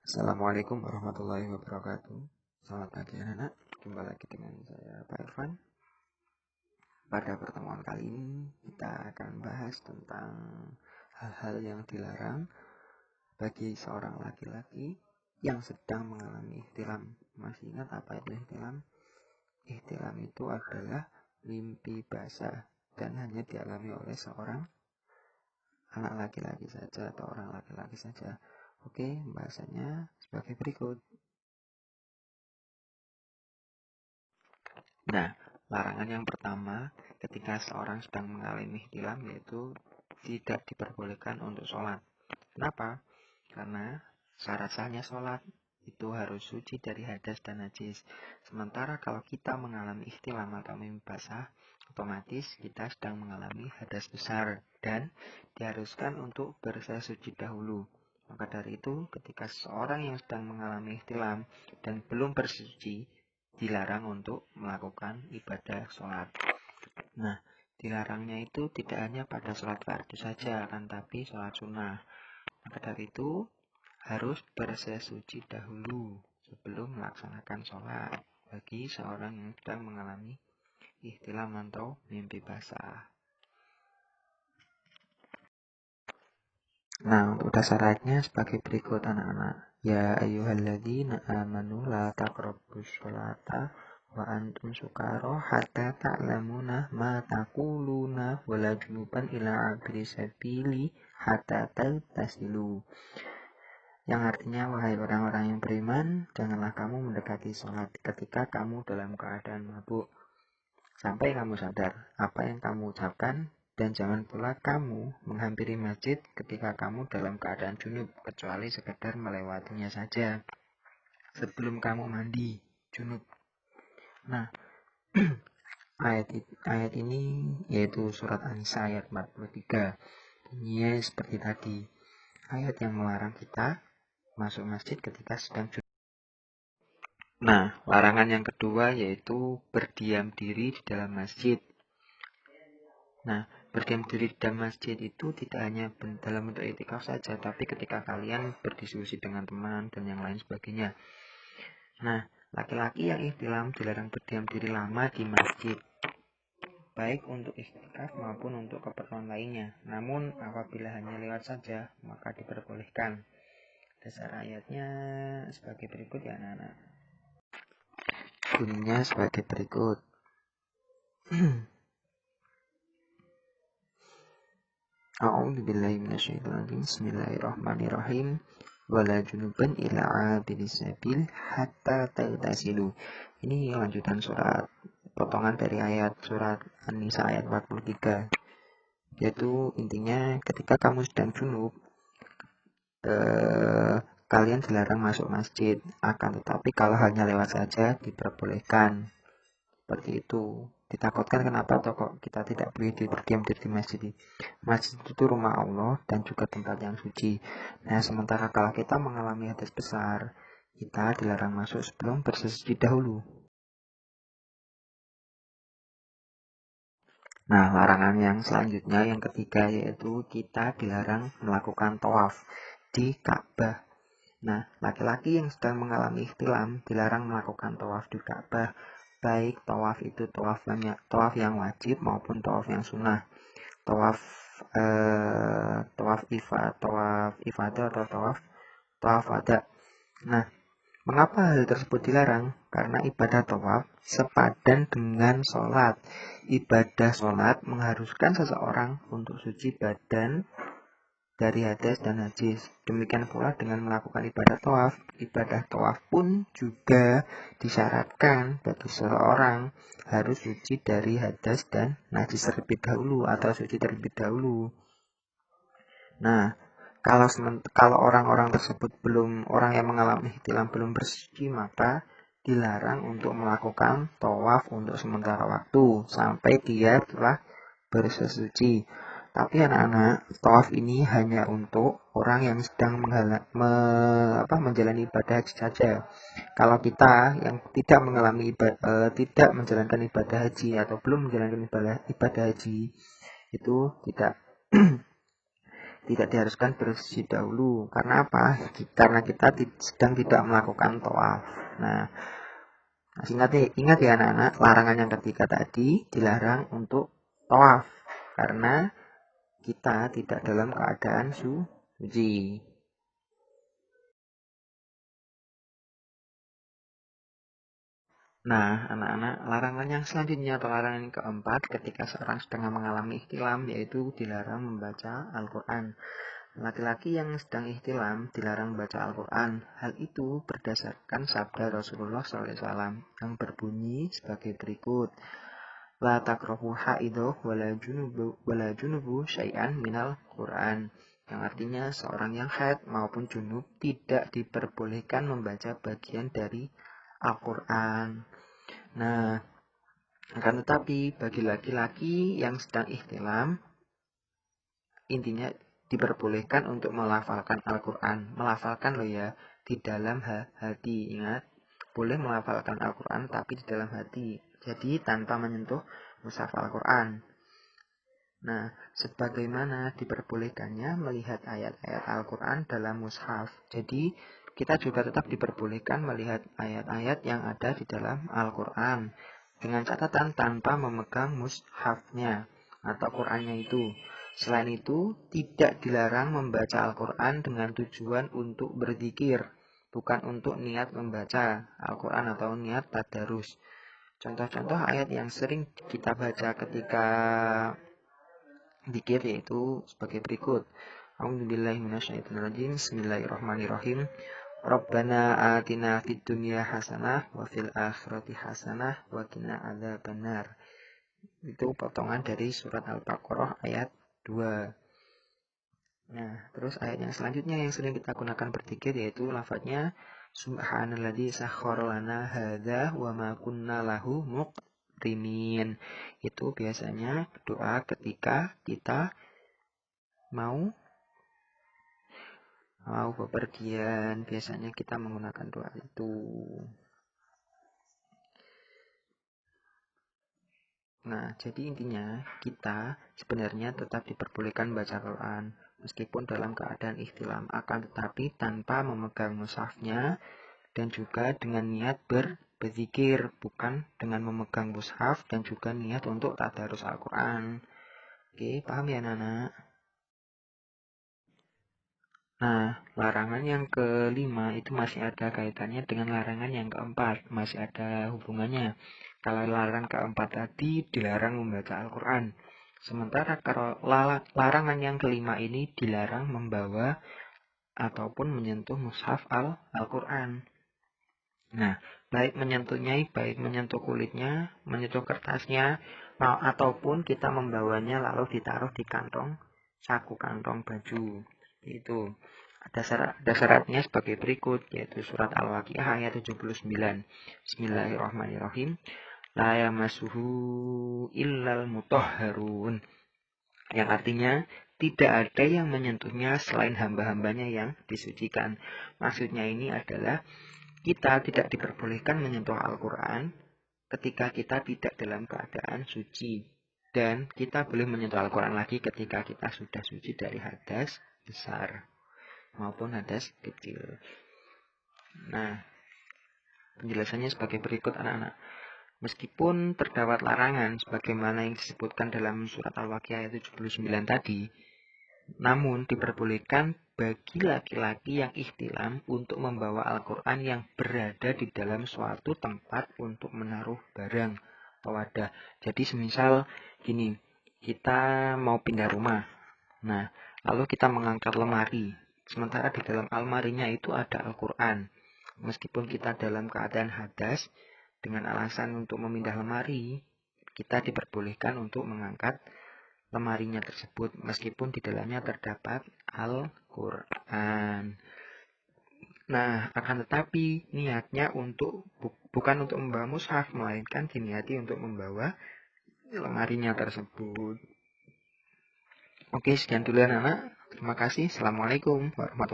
Assalamualaikum warahmatullahi wabarakatuh. Selamat pagi anak-anak. Jumpa lagi dengan saya Pak Irfan. Pada pertemuan kali ini kita akan bahas tentang hal-hal yang dilarang bagi seorang laki-laki yang sedang mengalami ihtilam. Masih ingat apa itu ihtilam? Ihtilam itu adalah mimpi basah dan hanya dialami oleh seorang anak laki-laki saja atau orang laki-laki saja. Oke, bahasanya sebagai berikut. Nah, larangan yang pertama ketika seorang sedang mengalami ihtilam yaitu tidak diperbolehkan untuk sholat. Kenapa? Karena syarat sahnya sholat itu harus suci dari hadas dan najis. Sementara kalau kita mengalami ihtilam atau mimpi basah, otomatis kita sedang mengalami hadas besar dan diharuskan untuk bersesuci dahulu. Maka dari itu, ketika seorang yang sedang mengalami ihtilam dan belum bersuci, dilarang untuk melakukan ibadah sholat. Nah, dilarangnya itu tidak hanya pada sholat fardu saja, akan tapi sholat sunnah. Maka dari itu, harus bersesuci dahulu sebelum melaksanakan sholat bagi seorang yang sedang mengalami ihtilam atau mimpi basah. Nah, untuk dasarnya sebagai berikut anak-anak. Ya ayyuhalladzina amanu la taqrabus sholata wa antum sukara hatta ta'lamuna ma taquluna wala junuban ila abri sabili hatta tagtasilu. Yang artinya, wahai orang-orang yang beriman, janganlah kamu mendekati sholat ketika kamu dalam keadaan mabuk sampai kamu sadar apa yang kamu ucapkan, dan jangan pula kamu menghampiri masjid ketika kamu dalam keadaan junub kecuali sekedar melewatinya saja sebelum kamu mandi junub. Nah, ayat ini yaitu surat An-Nisa ayat 43. Bunyinya seperti tadi, ayat yang melarang kita masuk masjid ketika sedang junub. Nah, larangan yang kedua yaitu berdiam diri di dalam masjid. Nah, berdiam diri di dalam masjid itu tidak hanya dalam bentuk i'tikaf saja, tapi ketika kalian berdiskusi dengan teman dan yang lain sebagainya. Nah, laki-laki yang ihtilam dilarang berdiam diri lama di masjid, baik untuk i'tikaf maupun untuk keperluan lainnya. Namun, apabila hanya lewat saja, maka diperbolehkan. Dasar ayatnya sebagai berikut ya anak-anak. Bunyinya sebagai berikut. A'udzubillahi minasyaitonir Bismillahirrahmanirrahim. Wala junuban ila abiris sabil hatta tagtasilu. Ini lanjutan surat, potongan dari ayat surat An-Nisa ayat 43. Yaitu intinya ketika kamu sedang junub, kalian dilarang masuk masjid, akan tetapi kalau hanya lewat saja diperbolehkan. Seperti itu. Ditakutkan kenapa toh kok kita tidak boleh berdiam diri di masjid. Masjid itu rumah Allah dan juga tempat yang suci. Nah, sementara kalau kita mengalami hadas besar, kita dilarang masuk sebelum bersuci dahulu. Nah, larangan yang selanjutnya yang ketiga yaitu kita dilarang melakukan tawaf di Ka'bah. Nah, laki-laki yang sedang mengalami ihtilam dilarang melakukan tawaf di Ka'bah, baik tawaf itu tawaf yang wajib maupun tawaf yang sunnah, tawaf ifadah atau tawaf wada. Nah, mengapa hal tersebut dilarang? Karena ibadah tawaf sepadan dengan sholat. Ibadah sholat mengharuskan seseorang untuk suci badan dari hadas dan najis. Demikian pula dengan melakukan ibadah tawaf. Ibadah tawaf pun juga disyaratkan bagi seseorang harus suci dari hadas dan najis terlebih dahulu atau suci terlebih dahulu. Nah, kalau orang-orang tersebut orang yang mengalami ihtilam belum bersuci, maka dilarang untuk melakukan tawaf untuk sementara waktu sampai dia telah bersesuci. Tapi anak-anak, tawaf ini hanya untuk orang yang sedang menjalani ibadah haji saja. Kalau kita yang tidak tidak menjalankan ibadah haji atau belum menjalankan ibadah haji, itu tidak diharuskan bersih dahulu. Karena apa? Karena kita sedang tidak melakukan tawaf. Nah, ingat ya anak-anak, larangan yang ketiga tadi dilarang untuk tawaf karena kita tidak dalam keadaan suci. Nah, anak-anak, larangan yang selanjutnya atau larangan yang keempat ketika seorang sedang mengalami ihtilam yaitu dilarang membaca Al-Quran. Laki-laki yang sedang ihtilam dilarang membaca Al-Quran. Hal itu berdasarkan sabda Rasulullah SAW yang berbunyi sebagai berikut. La takrahu haidoh wala junubu syai'an minal Quran. Yang artinya seorang yang haid maupun junub tidak diperbolehkan membaca bagian dari Al-Quran. Nah, akan tetapi bagi laki-laki yang sedang ihtilam, intinya diperbolehkan untuk melafalkan Al-Quran. Melafalkan loh ya, di dalam hati. Ingat, boleh melafalkan Al-Quran tapi di dalam hati. Jadi tanpa menyentuh mushaf Al-Quran. Nah, sebagaimana diperbolehkannya melihat ayat-ayat Al-Quran dalam mushaf. Jadi, kita juga tetap diperbolehkan melihat ayat-ayat yang ada di dalam Al-Quran. Dengan catatan tanpa memegang mushafnya atau Qurannya itu. Selain itu, tidak dilarang membaca Al-Quran dengan tujuan untuk berzikir. Bukan untuk niat membaca Al-Quran atau niat tadarus. Contoh-contoh ayat yang sering kita baca ketika zikir yaitu sebagai berikut. A'udzubillahi minasyaitonirrajim. Bismillahirrahmanirrahim. Rabbana atina fid dunya hasanah wa fil akhirati hasanah wa qina adzabannar. Itu potongan dari surat Al-Baqarah ayat 2. Nah, terus ayat yang selanjutnya yang sering kita gunakan berzikir yaitu lafadznya Subhanalladzi sakhkhara lana hadza wa ma kunna lahu muqrinin. Itu biasanya doa ketika kita mau bepergian, biasanya kita menggunakan doa itu. Nah, jadi intinya kita sebenarnya tetap diperbolehkan baca Quran meskipun dalam keadaan ihtilam, akan tetapi tanpa memegang mushafnya dan juga dengan niat berzikir, bukan dengan memegang mushaf dan juga niat untuk tadarus Al-Quran. Oke, paham ya anak-anak? Nah, larangan yang kelima itu masih ada kaitannya dengan larangan yang keempat, masih ada hubungannya. Kalau larangan keempat tadi dilarang membaca Al-Quran. Sementara kalau larangan yang kelima ini dilarang membawa ataupun menyentuh mushaf Al-Quran. Nah, baik menyentuhnya, baik menyentuh kulitnya, menyentuh kertasnya, ataupun kita membawanya lalu ditaruh di kantong, saku kantong baju. Itu. Ada syaratnya sebagai berikut, yaitu surat Al-Waqiah ayat 79. Bismillahirrahmanirrahim. La yamassuhu illal mutahharun. Yang artinya, tidak ada yang menyentuhnya selain hamba-hambanya yang disucikan. Maksudnya ini adalah kita tidak diperbolehkan menyentuh Al-Quran ketika kita tidak dalam keadaan suci. Dan kita boleh menyentuh Al-Quran lagi ketika kita sudah suci dari hadas besar maupun hadas kecil. Nah, penjelasannya sebagai berikut anak-anak. Meskipun terdapat larangan sebagaimana yang disebutkan dalam surat Al-Waqiah ayat 79 tadi, namun diperbolehkan bagi laki-laki yang ihtilam untuk membawa Al-Quran yang berada di dalam suatu tempat untuk menaruh barang atau wadah. Jadi semisal gini, kita mau pindah rumah. Nah, lalu kita mengangkat lemari. Sementara di dalam almarinya itu ada Al-Quran. Meskipun kita dalam keadaan hadas, dengan alasan untuk memindah lemari, kita diperbolehkan untuk mengangkat lemarinya tersebut meskipun di dalamnya terdapat Al-Quran. Nah, akan tetapi niatnya bukan untuk membawa mushaf, melainkan diniati untuk membawa lemarinya tersebut. Oke, sekian dulu anak-anak. Terima kasih. Assalamualaikum warahmatullahi wabarakatuh.